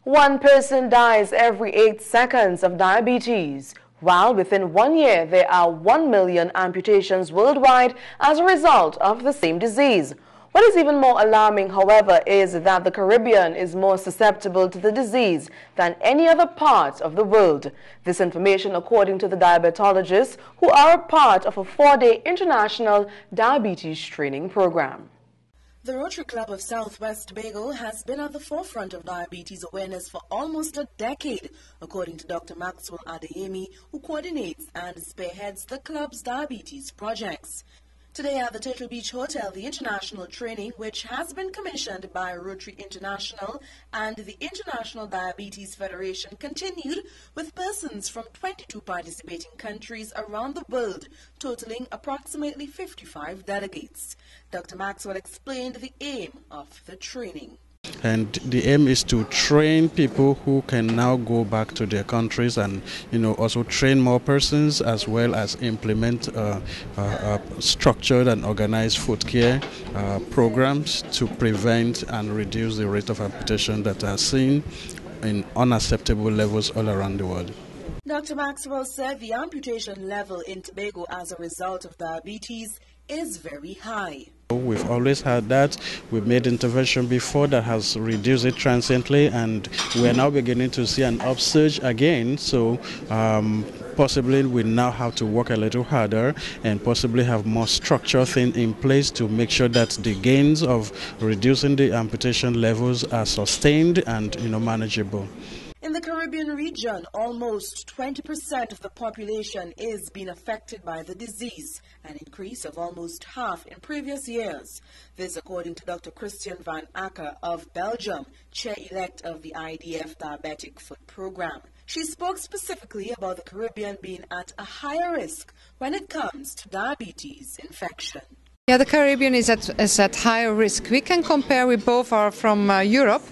One person dies every 8 seconds of diabetes, while within 1 year there are 1 million amputations worldwide as a result of the same disease. What is even more alarming, however, is that the Caribbean is more susceptible to the disease than any other part of the world. This information according to the diabetologists who are a part of a 4-day international diabetes training program. The Rotary Club of Southwest Tobago has been at the forefront of diabetes awareness for almost a decade, according to Dr. Maxwell Adeyemi, who coordinates and spearheads the club's diabetes projects. Today at the Turtle Beach Hotel, the international training, which has been commissioned by Rotary International and the International Diabetes Federation, continued with persons from 22 participating countries around the world, totaling approximately 55 delegates. Dr. Maxwell explained the aim of the training. And the aim is to train people who can now go back to their countries and, also train more persons, as well as implement structured and organized foot care programs to prevent and reduce the rate of amputation that are seen in unacceptable levels all around the world. Dr. Maxwell said the amputation level in Tobago as a result of diabetes is very high. We've always had that. We've made intervention before that has reduced it transiently, and we're now beginning to see an upsurge again. So possibly we now have to work a little harder and possibly have more structural things in place to make sure that the gains of reducing the amputation levels are sustained and manageable. In the Caribbean region, almost 20% of the population is being affected by the disease, an increase of almost half in previous years. This according to Dr. Christian van Acker of Belgium, chair-elect of the IDF Diabetic Foot Program. She spoke specifically about the Caribbean being at a higher risk when it comes to diabetes infection. Yeah, the Caribbean is at higher risk. We can compare, we both are from Europe,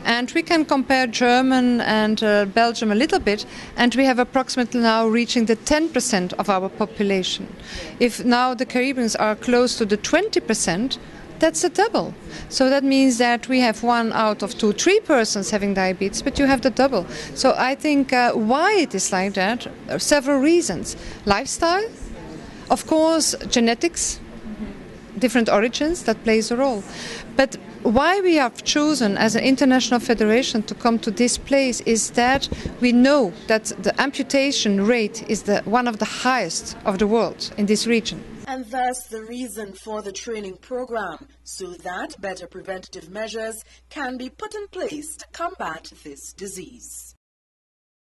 and we can compare Germany and Belgium a little bit, and we have approximately now reaching the 10% of our population. If now the Caribbeans are close to the 20%, that's a double. So that means that we have 1 out of 3 persons having diabetes, but you have the double. So I think why it is like that, there are several reasons. Lifestyle, of course, genetics, different origins, that plays a role. But why we have chosen as an international federation to come to this place is that we know that the amputation rate is one of the highest of the world in this region. And thus the reason for the training program, so that better preventative measures can be put in place to combat this disease.